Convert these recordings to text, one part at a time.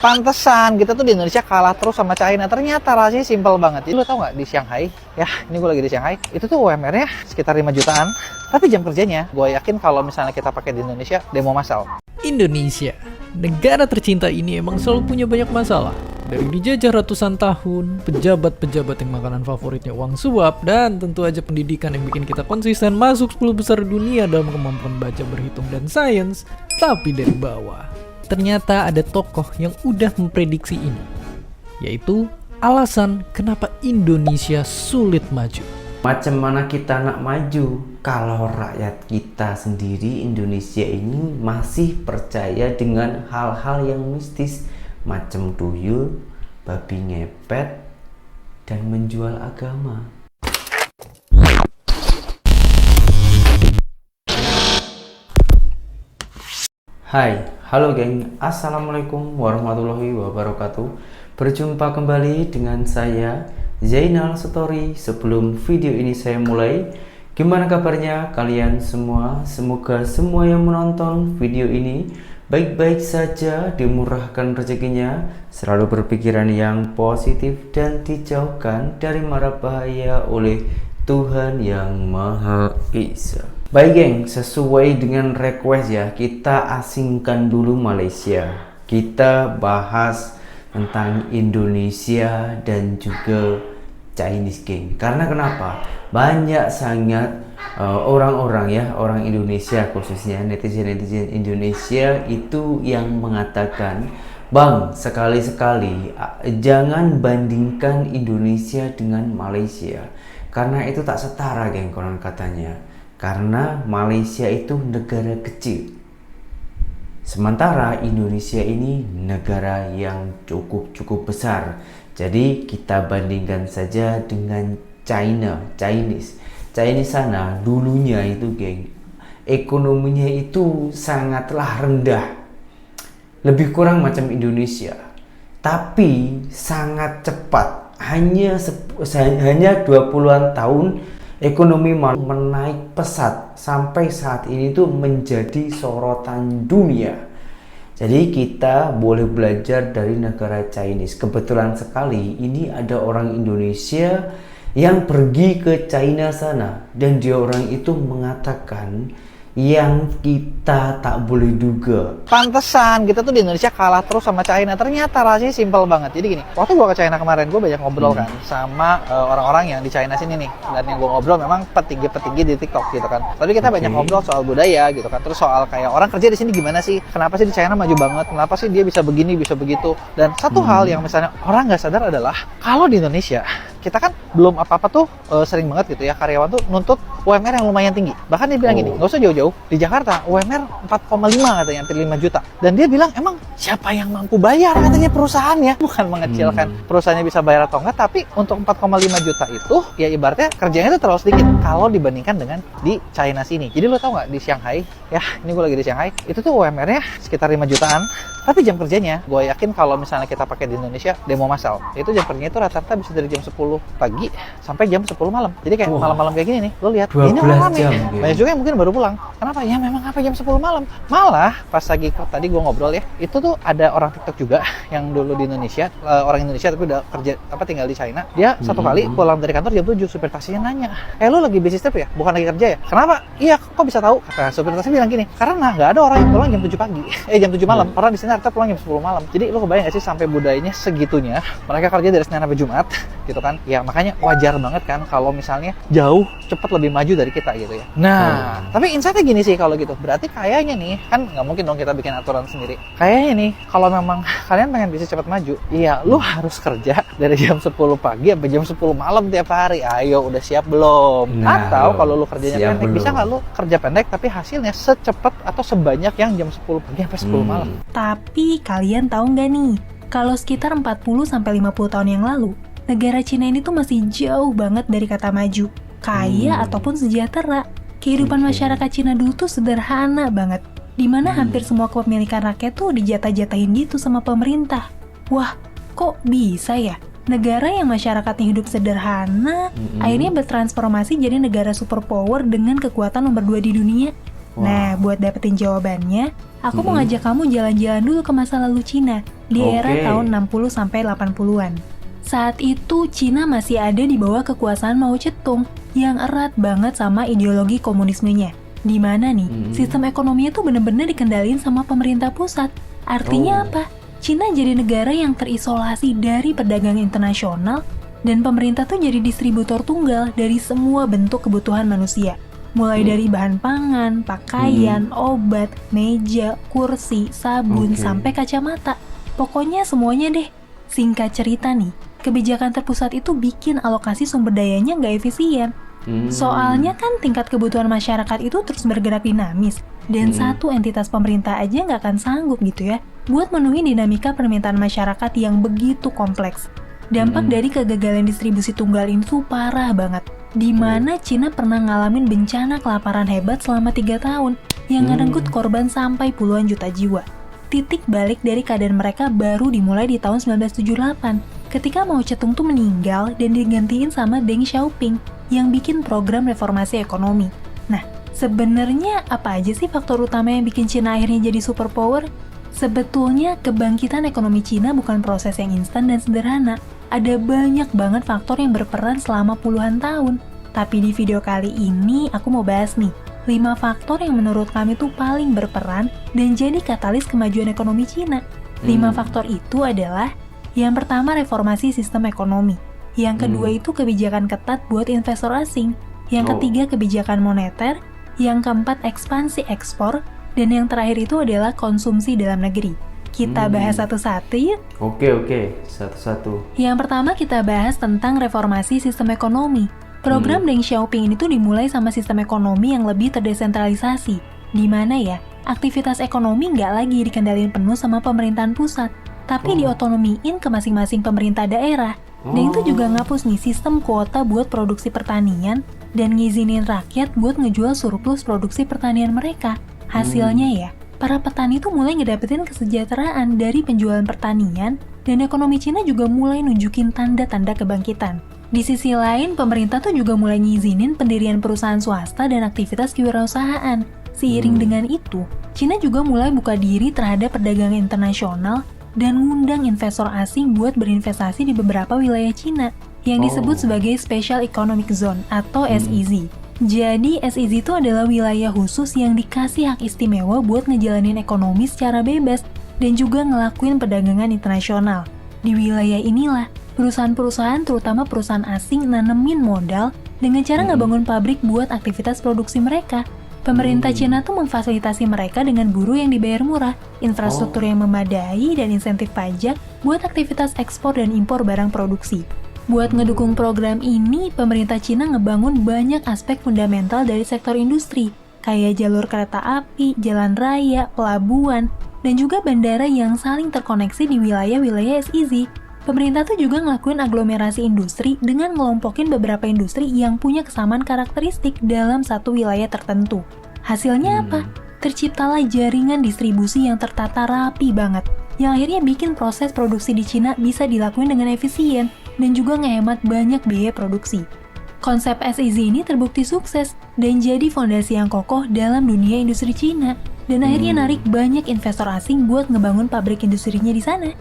Pantesan kita tuh di Indonesia kalah terus sama China. Ternyata rasanya simpel banget. Jadi lo tau nggak di Shanghai, ya ini gue lagi di Shanghai, itu tuh UMR-nya sekitar 5 jutaan. Tapi jam kerjanya, gue yakin kalau misalnya kita pakai di Indonesia, demo massal. Indonesia, negara tercinta ini emang selalu punya banyak masalah. Dari dijajah ratusan tahun, pejabat-pejabat yang makanan favoritnya uang suap, dan tentu aja pendidikan yang bikin kita konsisten masuk 10 besar dunia dalam kemampuan baca, berhitung, dan sains, tapi dari bawah. Ternyata ada tokoh yang udah memprediksi ini, yaitu alasan kenapa Indonesia sulit maju. Macam mana kita nak maju kalau rakyat kita sendiri Indonesia ini masih percaya dengan hal-hal yang mistis macam tuyul, babi ngepet, dan menjual agama. Hai, halo geng, assalamualaikum warahmatullahi wabarakatuh. Berjumpa kembali dengan saya Zainal Story. Sebelum video ini saya mulai, gimana kabarnya kalian semua? Semoga semua yang menonton video ini baik-baik saja, dimurahkan rezekinya, selalu berpikiran yang positif dan dijauhkan dari mara bahaya oleh Tuhan yang Maha Esa. Baik geng, sesuai dengan request ya, kita asingkan dulu Malaysia. Kita bahas tentang Indonesia dan juga Chinese geng. Karena kenapa? Banyak sangat orang-orang ya, orang Indonesia khususnya netizen-netizen Indonesia itu yang mengatakan, "Bang, sekali-sekali jangan bandingkan Indonesia dengan Malaysia. Karena itu tak setara geng," konon katanya. Karena Malaysia itu negara kecil, sementara Indonesia ini negara yang cukup besar. Jadi kita bandingkan saja dengan Chinese sana dulunya itu geng, ekonominya itu sangatlah rendah, lebih kurang macam Indonesia, tapi sangat cepat, hanya 20-an tahun ekonomi menaik pesat sampai saat ini tuh menjadi sorotan dunia. Jadi kita boleh belajar dari negara Chinese. Kebetulan sekali ini ada orang Indonesia yang pergi ke China sana, dan dia orang itu mengatakan yang kita tak boleh duga. Pantesan kita tuh di Indonesia kalah terus sama China. Ternyata rasanya simpel banget. Jadi gini, waktu gue ke China kemarin, gue banyak ngobrol kan sama orang-orang yang di China sini nih. Dan yang gue ngobrol memang petinggi-petinggi di TikTok gitu kan. Tapi kita banyak ngobrol soal budaya gitu kan. Terus soal kayak orang kerja di sini gimana sih? Kenapa sih di China maju banget? Kenapa sih dia bisa begini, bisa begitu? Dan satu hal yang misalnya orang nggak sadar adalah kalau di Indonesia kita kan belum apa-apa tuh sering banget gitu ya, karyawan tuh nuntut UMR yang lumayan tinggi. Bahkan dia bilang gini, nggak usah jauh-jauh, di Jakarta UMR 4,5 katanya, hampir 5 juta. Dan dia bilang emang siapa yang mampu bayar katanya perusahaannya. Bukan mengecilkan perusahaannya bisa bayar atau enggak, tapi untuk 4,5 juta itu ya ibaratnya kerjanya itu terlalu sedikit kalau dibandingkan dengan di China sini. Jadi lo tau nggak di Shanghai, ya ini gue lagi di Shanghai, itu tuh UMR-nya sekitar 5 jutaan. Tapi jam kerjanya, gue yakin kalau misalnya kita pakai di Indonesia, demo massal, itu jam kerjanya itu rata-rata bisa dari jam 10 pagi sampai jam 10 malam. Jadi kayak malam-malam kayak gini nih, lo lihat, ini orang rame. Banyak juga yang mungkin baru pulang. Kenapa? Ya memang apa jam 10 malam. Malah pas lagi tadi gue ngobrol ya, itu tuh ada orang TikTok juga yang dulu di Indonesia, orang Indonesia tapi udah kerja tinggal di China. Dia satu kali pulang dari kantor jam 7, supir taksinya nanya, "Lo lagi bisnis trip ya? Bukan lagi kerja ya? Kenapa?" "Iya, kok bisa tahu?" Kata supir taksi bilang gini, "Karena nggak ada orang yang pulang jam 7 pagi. Jam 7 malam. Orang di sini rata pulang jam 10 malam." Jadi lo kebayang gak sih sampai budayanya segitunya? Mereka kerja dari Senin sampai Jumat gitu kan. Ya makanya wajar banget kan kalau misalnya jauh cepat lebih maju dari kita gitu ya. Nah, tapi insight-nya gini sih kalau gitu. Berarti kayaknya nih, kan nggak mungkin dong kita bikin aturan sendiri. Kayaknya nih, kalau memang kalian pengen bisa cepat maju, iya lo harus kerja dari jam 10 pagi sampai jam 10 malam tiap hari. Ayo, udah siap belum? Atau kalau lo kerjanya pendek, bisa nggak lo kerja pendek tapi hasilnya secepat atau sebanyak yang jam 10 pagi sampai 10 malam? Tapi kalian tahu nggak nih, kalau sekitar 40-50 tahun yang lalu, negara Cina ini tuh masih jauh banget dari kata maju, kaya ataupun sejahtera. Kehidupan masyarakat Cina dulu tuh sederhana banget, dimana hampir semua kepemilikan rakyat tuh dijatah-jatahin gitu sama pemerintah. Wah, kok bisa ya? Negara yang masyarakatnya hidup sederhana, akhirnya bertransformasi jadi negara superpower dengan kekuatan nomor 2 di dunia. Nah, buat dapetin jawabannya, aku mau ngajak kamu jalan-jalan dulu ke masa lalu Cina di era tahun 60 sampai 80-an. Saat itu Cina masih ada di bawah kekuasaan Mao Zedong yang erat banget sama ideologi komunismenya. Di mana nih, sistem ekonominya tuh bener-bener dikendaliin sama pemerintah pusat. Artinya apa? Cina jadi negara yang terisolasi dari perdagangan internasional dan pemerintah tuh jadi distributor tunggal dari semua bentuk kebutuhan manusia. Mulai dari bahan pangan, pakaian, obat, meja, kursi, sabun, sampai kacamata. Pokoknya semuanya deh. Singkat cerita nih, kebijakan terpusat itu bikin alokasi sumber dayanya nggak efisien. Soalnya kan tingkat kebutuhan masyarakat itu terus bergerak dinamis. Dan satu entitas pemerintah aja nggak akan sanggup gitu ya buat memenuhi dinamika permintaan masyarakat yang begitu kompleks. Dampak dari kegagalan distribusi tunggal ini tuh parah banget. Di mana Cina pernah ngalamin bencana kelaparan hebat selama 3 tahun yang ngerenggut korban sampai puluhan juta jiwa. Titik balik dari keadaan mereka baru dimulai di tahun 1978 ketika Mao Zedong tuh meninggal dan digantiin sama Deng Xiaoping yang bikin program reformasi ekonomi. Nah, sebenarnya apa aja sih faktor utama yang bikin Cina akhirnya jadi superpower? Sebetulnya kebangkitan ekonomi Cina bukan proses yang instan dan sederhana. Ada banyak banget faktor yang berperan selama puluhan tahun. Tapi di video kali ini aku mau bahas nih 5 faktor yang menurut kami tuh paling berperan dan jadi katalis kemajuan ekonomi Cina. 5 faktor itu adalah: yang pertama, reformasi sistem ekonomi. Yang kedua itu kebijakan ketat buat investor asing. Yang ketiga, kebijakan moneter. Yang keempat, ekspansi ekspor. Dan yang terakhir itu adalah konsumsi dalam negeri. Kita bahas satu-satu yuk. Oke, satu-satu. Yang pertama kita bahas tentang reformasi sistem ekonomi. Program Deng Xiaoping ini tuh dimulai sama sistem ekonomi yang lebih terdesentralisasi. Di mana ya, aktivitas ekonomi nggak lagi dikendaliin penuh sama pemerintahan pusat, tapi diotonomiin ke masing-masing pemerintah daerah. Dan itu juga ngapus nih sistem kuota buat produksi pertanian dan ngizinin rakyat buat ngejual surplus produksi pertanian mereka. Hasilnya ya, para petani tuh mulai ngedapetin kesejahteraan dari penjualan pertanian dan ekonomi Cina juga mulai nunjukin tanda-tanda kebangkitan. Di sisi lain, pemerintah tuh juga mulai ngizinin pendirian perusahaan swasta dan aktivitas kewirausahaan. Seiring dengan itu, Cina juga mulai buka diri terhadap perdagangan internasional dan ngundang investor asing buat berinvestasi di beberapa wilayah Cina yang disebut sebagai Special Economic Zone atau SEZ. Jadi SEZ itu adalah wilayah khusus yang dikasih hak istimewa buat ngejalanin ekonomi secara bebas dan juga ngelakuin perdagangan internasional. Di wilayah inilah, perusahaan-perusahaan terutama perusahaan asing nanemin modal dengan cara ngebangun pabrik buat aktivitas produksi mereka. Pemerintah Cina tuh memfasilitasi mereka dengan buruh yang dibayar murah, infrastruktur yang memadai, dan insentif pajak buat aktivitas ekspor dan impor barang produksi. Buat ngedukung program ini, pemerintah Cina ngebangun banyak aspek fundamental dari sektor industri, kayak jalur kereta api, jalan raya, pelabuhan, dan juga bandara yang saling terkoneksi di wilayah-wilayah SEZ. Pemerintah tuh juga ngelakuin aglomerasi industri dengan ngelompokin beberapa industri yang punya kesamaan karakteristik dalam satu wilayah tertentu. Hasilnya apa? Terciptalah jaringan distribusi yang tertata rapi banget, yang akhirnya bikin proses produksi di Cina bisa dilakuin dengan efisien dan juga ngehemat banyak biaya produksi. Konsep SEZ ini terbukti sukses dan jadi fondasi yang kokoh dalam dunia industri Cina dan akhirnya narik banyak investor asing buat ngebangun pabrik industrinya di sana.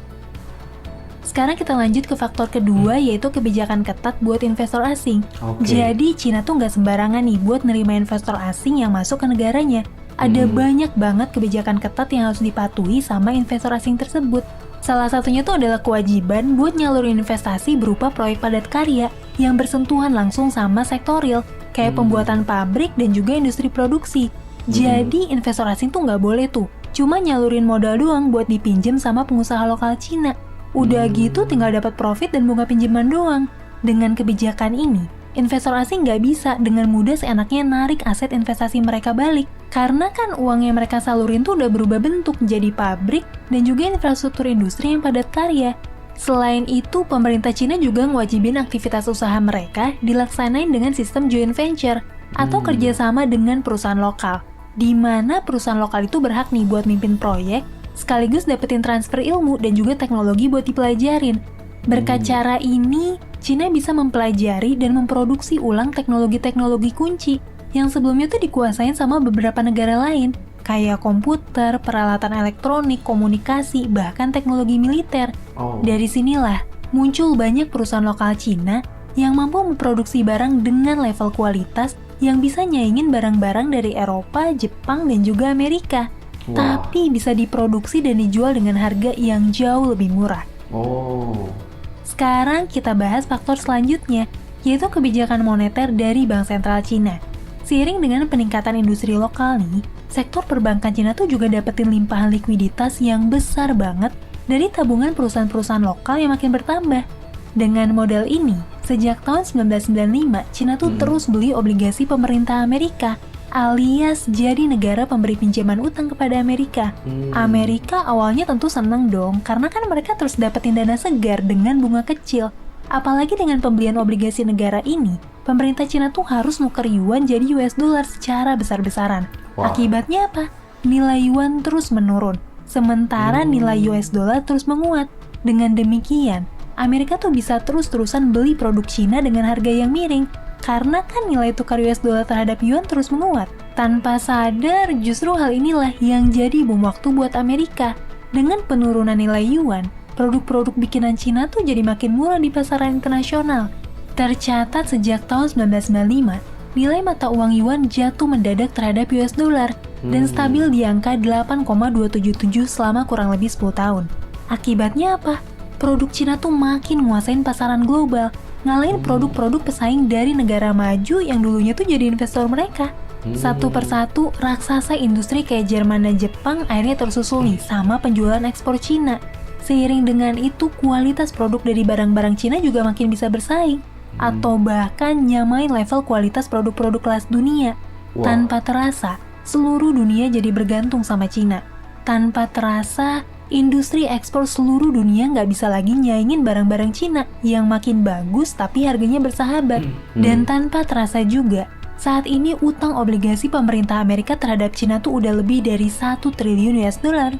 Sekarang kita lanjut ke faktor kedua, yaitu kebijakan ketat buat investor asing. Jadi Cina tuh nggak sembarangan nih buat nerima investor asing yang masuk ke negaranya. Ada banyak banget kebijakan ketat yang harus dipatuhi sama investor asing tersebut. Salah satunya tuh adalah kewajiban buat nyalurin investasi berupa proyek padat karya yang bersentuhan langsung sama sektor real, kayak pembuatan pabrik dan juga industri produksi. Jadi investor asing tuh nggak boleh tuh cuma nyalurin modal doang buat dipinjem sama pengusaha lokal Cina. Udah gitu tinggal dapat profit dan bunga pinjaman doang. Dengan kebijakan ini, investor asing nggak bisa dengan mudah seenaknya narik aset investasi mereka balik. Karena kan uang yang mereka salurin tuh udah berubah bentuk jadi pabrik dan juga infrastruktur industri yang padat karya. Selain itu, pemerintah Cina juga ngewajibin aktivitas usaha mereka dilaksanain dengan sistem joint venture atau kerjasama dengan perusahaan lokal, di mana perusahaan lokal itu berhak nih buat mimpin proyek, sekaligus dapetin transfer ilmu dan juga teknologi buat dipelajarin. Berkat cara ini, Cina bisa mempelajari dan memproduksi ulang teknologi-teknologi kunci yang sebelumnya tuh dikuasain sama beberapa negara lain, kayak komputer, peralatan elektronik, komunikasi, bahkan teknologi militer. Oh. Dari sinilah muncul banyak perusahaan lokal Cina yang mampu memproduksi barang dengan level kualitas yang bisa nyaingin barang-barang dari Eropa, Jepang, dan juga Amerika. Wah. Tapi bisa diproduksi dan dijual dengan harga yang jauh lebih murah. Oh. Sekarang kita bahas faktor selanjutnya, yaitu kebijakan moneter dari Bank Sentral Cina. Seiring dengan peningkatan industri lokal nih, sektor perbankan Cina tuh juga dapetin limpahan likuiditas yang besar banget dari tabungan perusahaan-perusahaan lokal yang makin bertambah. Dengan modal ini, sejak tahun 1995, Cina tuh terus beli obligasi pemerintah Amerika, alias jadi negara pemberi pinjaman utang kepada Amerika. Amerika awalnya tentu seneng dong, karena kan mereka terus dapetin dana segar dengan bunga kecil. Apalagi dengan pembelian obligasi negara ini, pemerintah Cina tuh harus nuker yuan jadi US dollar secara besar-besaran. Wow. Akibatnya apa? Nilai yuan terus menurun, sementara nilai US dollar terus menguat. Dengan demikian, Amerika tuh bisa terus-terusan beli produk Cina dengan harga yang miring, karena kan nilai tukar US dollar terhadap yuan terus menguat. Tanpa sadar, justru hal inilah yang jadi bom waktu buat Amerika. Dengan penurunan nilai yuan, produk-produk bikinan Cina tuh jadi makin murah di pasaran internasional. Tercatat sejak tahun 1995, nilai mata uang yuan jatuh mendadak terhadap US dollar dan stabil di angka 8,277 selama kurang lebih 10 tahun. Akibatnya apa? Produk Cina tuh makin nguasain pasaran global, ngalahin produk-produk pesaing dari negara maju yang dulunya tuh jadi investor mereka. Satu persatu, raksasa industri kayak Jerman dan Jepang akhirnya tersusul nih sama penjualan ekspor Cina. Seiring dengan itu, kualitas produk dari barang-barang Cina juga makin bisa bersaing, atau bahkan nyamain level kualitas produk-produk kelas dunia. Wow. Tanpa terasa, seluruh dunia jadi bergantung sama Cina. Tanpa terasa, industri ekspor seluruh dunia nggak bisa lagi nyaingin barang-barang Cina yang makin bagus tapi harganya bersahabat. Dan tanpa terasa juga, saat ini utang obligasi pemerintah Amerika terhadap Cina tuh udah lebih dari 1 triliun US dollar.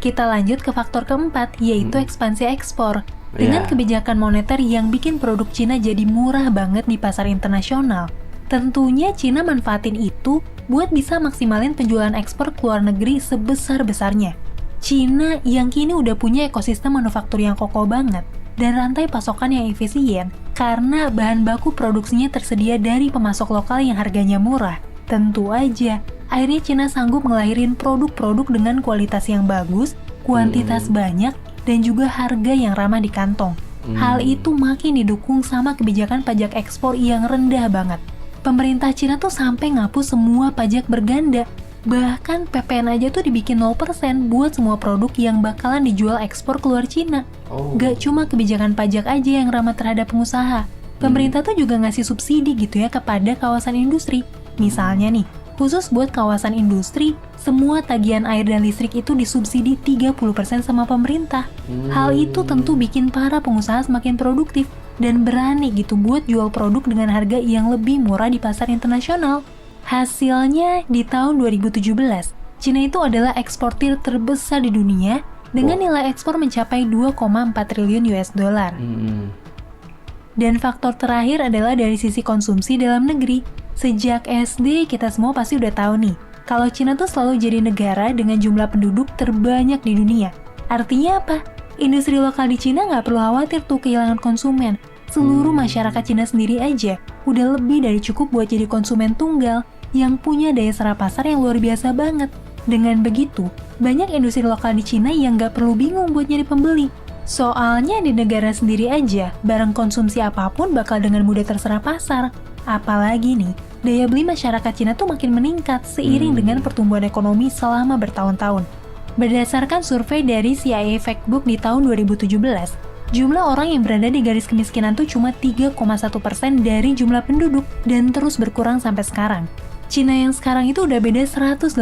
Kita lanjut ke faktor keempat, yaitu ekspansi ekspor. Dengan kebijakan moneter yang bikin produk Cina jadi murah banget di pasar internasional, tentunya Cina manfaatin itu buat bisa maksimalin penjualan ekspor ke luar negeri sebesar-besarnya. Cina yang kini udah punya ekosistem manufaktur yang kokoh banget dan rantai pasokan yang efisien karena bahan baku produksinya tersedia dari pemasok lokal yang harganya murah. Tentu aja, akhirnya Cina sanggup ngelahirin produk-produk dengan kualitas yang bagus, kuantitas banyak, dan juga harga yang ramah di kantong. Hal itu makin didukung sama kebijakan pajak ekspor yang rendah banget. Pemerintah Cina tuh sampai ngapus semua pajak berganda. Bahkan PPN aja tuh dibikin 0% buat semua produk yang bakalan dijual ekspor keluar Cina. Gak cuma kebijakan pajak aja yang ramah terhadap pengusaha. Pemerintah tuh juga ngasih subsidi gitu ya kepada kawasan industri. Misalnya nih, khusus buat kawasan industri, semua tagihan air dan listrik itu disubsidi 30% sama pemerintah. Hal itu tentu bikin para pengusaha semakin produktif dan berani gitu buat jual produk dengan harga yang lebih murah di pasar internasional. Hasilnya, di tahun 2017, Cina itu adalah eksportir terbesar di dunia dengan nilai ekspor mencapai 2,4 triliun US dollar. Dan faktor terakhir adalah dari sisi konsumsi dalam negeri. Sejak SD, kita semua pasti udah tahu nih, kalau Cina tuh selalu jadi negara dengan jumlah penduduk terbanyak di dunia. Artinya apa? Industri lokal di Cina nggak perlu khawatir tuh kehilangan konsumen. Seluruh masyarakat Cina sendiri aja udah lebih dari cukup buat jadi konsumen tunggal yang punya daya serap pasar yang luar biasa banget. Dengan begitu, banyak industri lokal di Cina yang nggak perlu bingung buat nyari pembeli. Soalnya di negara sendiri aja, barang konsumsi apapun bakal dengan mudah terserap pasar. Apalagi nih, daya beli masyarakat Cina tuh makin meningkat seiring dengan pertumbuhan ekonomi selama bertahun-tahun. Berdasarkan survei dari CIA Factbook di tahun 2017, jumlah orang yang berada di garis kemiskinan tuh cuma 3,1% dari jumlah penduduk dan terus berkurang sampai sekarang. Cina yang sekarang itu udah beda 180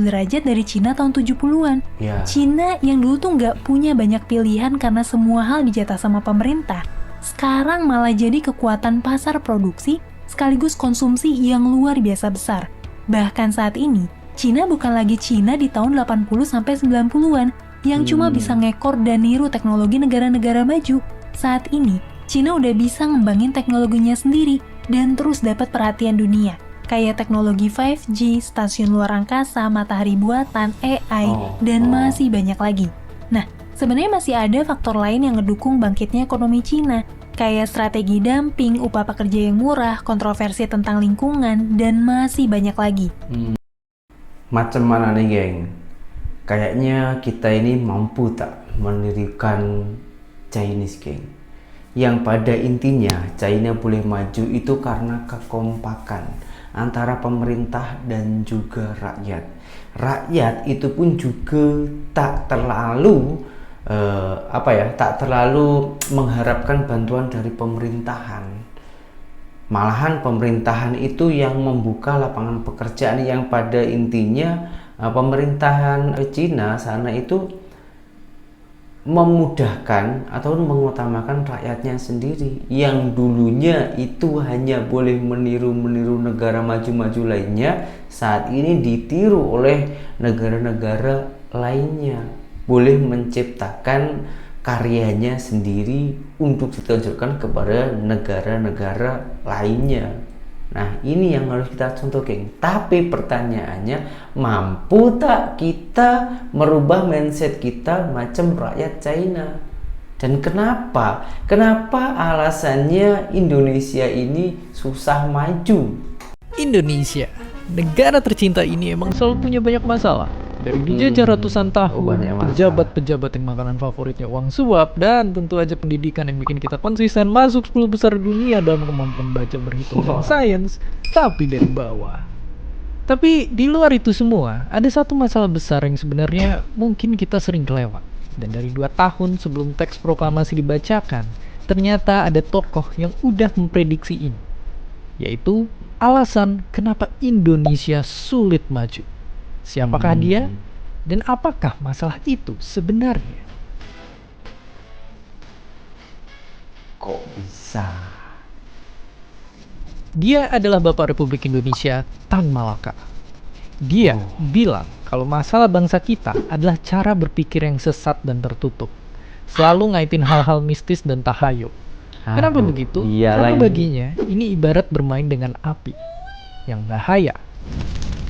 derajat dari Cina tahun 70-an. Cina yang dulu tuh nggak punya banyak pilihan karena semua hal dijatah sama pemerintah, sekarang malah jadi kekuatan pasar produksi sekaligus konsumsi yang luar biasa besar. Bahkan saat ini, Cina bukan lagi Cina di tahun 80-90-an yang cuma bisa ngekor dan niru teknologi negara-negara maju. Saat ini, Cina udah bisa ngembangin teknologinya sendiri dan terus dapat perhatian dunia. Kayak teknologi 5G, stasiun luar angkasa, matahari buatan, AI, dan masih banyak lagi. Nah, sebenarnya masih ada faktor lain yang ngedukung bangkitnya ekonomi Cina, kayak strategi dumping, upah pekerja yang murah, kontroversi tentang lingkungan, dan masih banyak lagi. Macam mana nih geng? Kayaknya kita ini mampu tak mendirikan Chinese geng. Yang pada intinya China boleh maju itu karena kekompakan antara pemerintah dan juga rakyat. Rakyat itu pun juga tak terlalu tak terlalu mengharapkan bantuan dari pemerintahan. Malahan pemerintahan itu yang membuka lapangan pekerjaan, yang pada intinya pemerintahan Cina sana itu memudahkan atau mengutamakan rakyatnya sendiri, yang dulunya itu hanya boleh meniru-meniru negara maju-maju lainnya, saat ini ditiru oleh negara-negara lainnya, boleh menciptakan karyanya sendiri untuk ditunjukkan kepada negara-negara lainnya. Nah, ini yang harus kita contoh, geng. Tapi pertanyaannya, mampu tak kita merubah mindset kita macam rakyat China? Dan kenapa? Kenapa alasannya Indonesia ini susah maju? Indonesia, negara tercinta ini emang selalu punya banyak masalah. Dari dijajah ratusan tahun, pejabat-pejabat yang makanan favoritnya uang suap, dan tentu aja pendidikan yang bikin kita konsisten masuk 10 besar dunia dalam kemampuan baca, berhitung, dan sains, tapi dari bawah. Tapi di luar itu semua, ada satu masalah besar yang sebenarnya mungkin kita sering kelewat. Dan dari 2 tahun sebelum teks proklamasi dibacakan, ternyata ada tokoh yang udah memprediksi ini, yaitu alasan kenapa Indonesia sulit maju. Siapakah dia? Dan apakah masalah itu sebenarnya? Kok bisa? Dia adalah Bapak Republik Indonesia, Tan Malaka. Dia bilang kalau masalah bangsa kita adalah cara berpikir yang sesat dan tertutup. Selalu ngaitin hal-hal mistis dan tahayul. Kenapa begitu? Karena baginya ini ibarat bermain dengan api yang bahaya.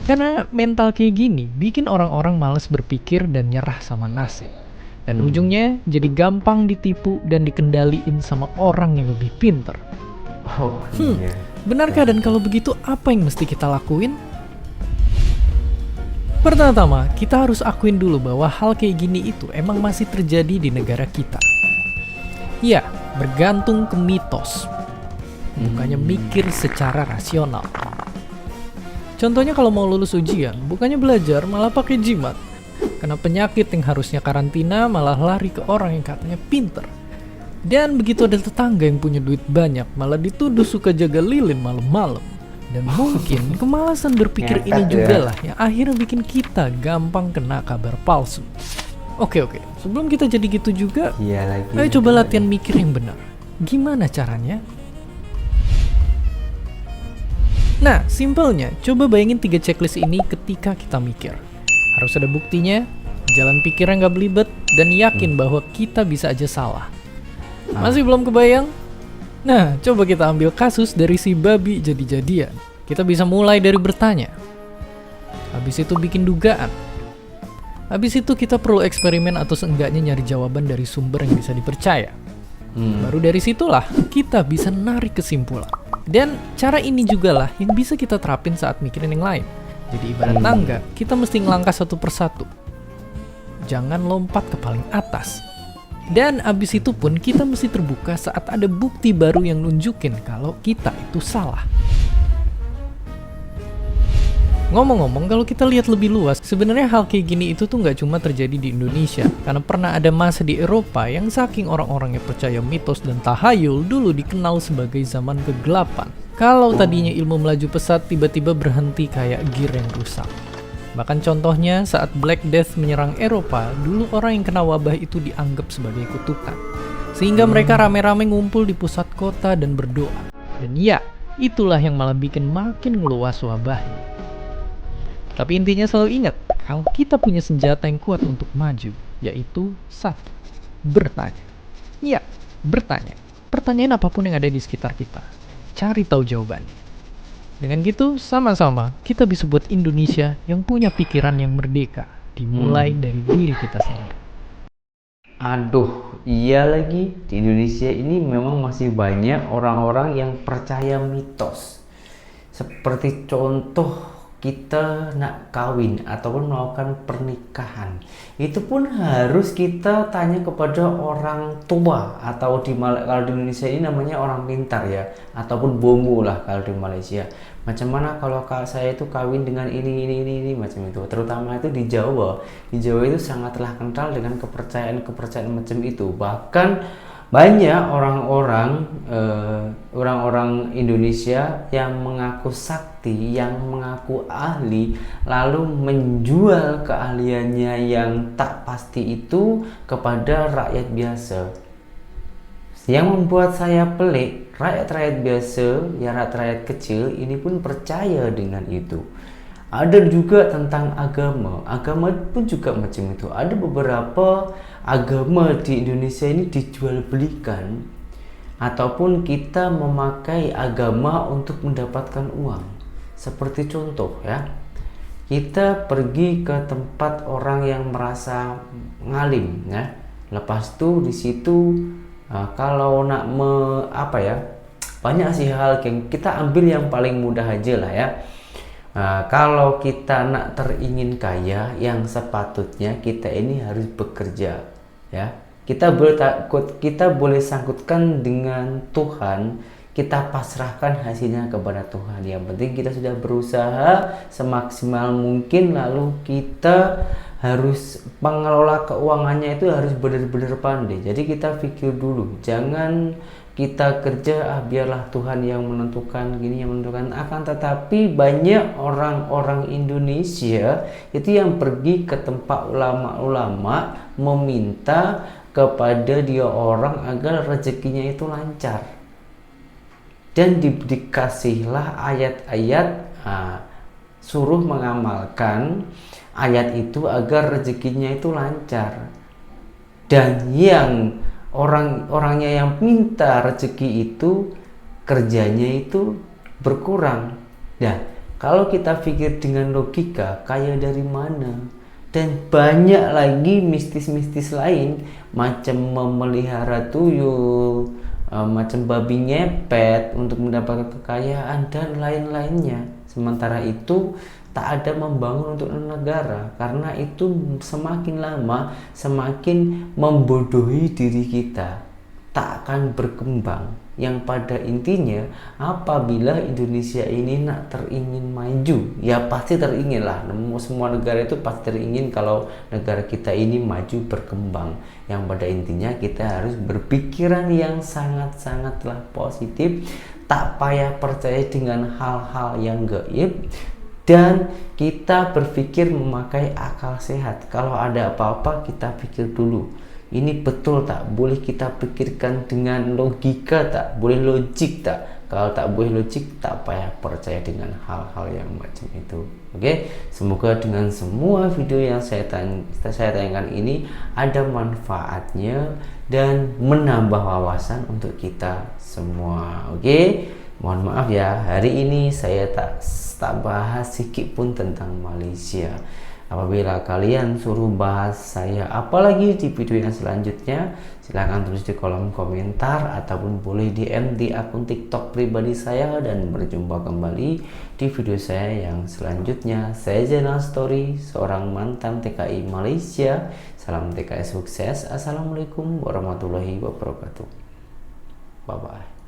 Karena mental kayak gini bikin orang-orang malas berpikir dan nyerah sama nasib. Dan ujungnya jadi gampang ditipu dan dikendaliin sama orang yang lebih pinter. Benarkah, dan kalau begitu apa yang mesti kita lakuin? Pertama-tama, kita harus akuin dulu bahwa hal kayak gini itu emang masih terjadi di negara kita. Ya, bergantung ke mitos, bukannya mikir secara rasional. Contohnya kalau mau lulus ujian, bukannya belajar malah pakai jimat. Karena penyakit yang harusnya karantina malah lari ke orang yang katanya pinter. Dan begitu ada tetangga yang punya duit banyak, malah dituduh suka jaga lilin malam-malam. Dan mungkin kemalasan berpikir ini juga lah yang akhirnya bikin kita gampang kena kabar palsu. Oke, sebelum kita jadi gitu juga, ayo coba latihan mikir yang benar. Gimana caranya? Nah, simpelnya, coba bayangin 3 checklist ini ketika kita mikir. Harus ada buktinya, jalan pikirnya nggak belibet, dan yakin bahwa kita bisa aja salah. Masih belum kebayang? Nah, coba kita ambil kasus dari si babi jadi-jadian. Kita bisa mulai dari bertanya. Habis itu bikin dugaan. Habis itu kita perlu eksperimen atau seenggaknya nyari jawaban dari sumber yang bisa dipercaya. Baru dari situlah kita bisa narik kesimpulan. Dan cara ini juga lah yang bisa kita terapin saat mikirin yang lain. Jadi ibarat tangga, kita mesti ngelangkah satu persatu. Jangan lompat ke paling atas. Dan abis itu pun kita mesti terbuka saat ada bukti baru yang nunjukin kalau kita itu salah. Ngomong-ngomong, kalau kita lihat lebih luas, sebenarnya hal kayak gini itu tuh nggak cuma terjadi di Indonesia. Karena pernah ada masa di Eropa yang saking orang-orang yang percaya mitos dan tahayul dulu dikenal sebagai zaman kegelapan. Kalau tadinya ilmu melaju pesat tiba-tiba berhenti kayak gear yang rusak. Bahkan contohnya saat Black Death menyerang Eropa, dulu orang yang kena wabah itu dianggap sebagai kutukan. Sehingga mereka rame-rame ngumpul di pusat kota dan berdoa. Dan ya, itulah yang malah bikin makin meluas wabahnya. Tapi intinya selalu ingat, kalau kita punya senjata yang kuat untuk maju, yaitu 1. Bertanya. Ya, bertanya. Pertanyaan apapun yang ada di sekitar kita. cari tahu jawabannya. Dengan gitu, sama-sama kita bisa buat Indonesia yang punya pikiran yang merdeka, dimulai dari diri kita sendiri. Aduh, iya lagi, di Indonesia ini memang masih banyak orang-orang yang percaya mitos. Seperti contoh kita nak kawin ataupun melakukan pernikahan, itu pun harus kita tanya kepada orang tua, atau kalau di Indonesia ini namanya orang pintar ya, ataupun bomu lah kalau di Malaysia. Macam mana kalau saya itu kawin dengan ini macam itu. Terutama itu di Jawa. Di Jawa itu sangatlah kental dengan kepercayaan macam itu. Bahkan banyak orang-orang Indonesia yang mengaku sakti, yang mengaku ahli, lalu menjual keahliannya yang tak pasti itu kepada rakyat biasa. Yang membuat saya pelik, rakyat-rakyat biasa, ya rakyat kecil ini pun percaya dengan itu. Ada juga tentang agama pun juga macam itu. Ada beberapa agama di Indonesia ini dijual belikan, ataupun kita memakai agama untuk mendapatkan uang. Seperti contoh ya, kita pergi ke tempat orang yang merasa ngalim ya, lepas itu di situ kalau nak banyak sih hal yang kita ambil yang paling mudah aja lah ya. Kalau kita nak teringin kaya, yang sepatutnya kita ini harus bekerja ya. Kita boleh sangkutkan dengan Tuhan, kita pasrahkan hasilnya kepada Tuhan. Yang penting kita sudah berusaha semaksimal mungkin, lalu kita harus mengelola keuangannya itu harus benar-benar pandai. Jadi kita pikir dulu, jangan kita kerja biarlah Tuhan yang menentukan gini, yang menentukan. Akan tetapi banyak orang-orang Indonesia itu yang pergi ke tempat ulama-ulama meminta kepada dia orang agar rezekinya itu lancar, dan dikasihlah ayat-ayat suruh mengamalkan ayat itu agar rezekinya itu lancar. Dan yang orangnya yang minta rezeki itu kerjanya itu berkurang. Nah, kalau kita pikir dengan logika, kaya dari mana? Dan banyak lagi mistis-mistis lain, macam memelihara tuyul, macam babi ngepet untuk mendapatkan kekayaan dan lain-lainnya. Sementara itu tak ada membangun untuk negara, karena itu semakin lama semakin membodohi diri kita, tak akan berkembang. Yang pada intinya apabila Indonesia ini nak teringin maju, ya pasti teringin lah, semua negara itu pasti teringin kalau negara kita ini maju berkembang. Yang pada intinya kita harus berpikiran yang sangat-sangatlah positif, tak payah percaya dengan hal-hal yang gaib, dan kita berpikir memakai akal sehat. Kalau ada apa-apa kita pikir dulu, ini betul tak? Boleh kita pikirkan dengan logika tak? Boleh logik tak? Kalau tak boleh logik, tak payah percaya dengan hal-hal yang macam itu. Oke, semoga dengan semua video yang saya tayangkan ini ada manfaatnya dan menambah wawasan untuk kita semua. Oke, mohon maaf ya, hari ini saya tak bahas sedikit pun tentang Malaysia. Apabila kalian suruh bahas saya apalagi di video yang selanjutnya, silahkan tulis di kolom komentar ataupun boleh DM di akun TikTok pribadi saya, dan berjumpa kembali di video saya yang selanjutnya. Saya Zainal Story, seorang mantan TKI Malaysia. Salam TKI sukses. Assalamualaikum warahmatullahi wabarakatuh. Bye bye.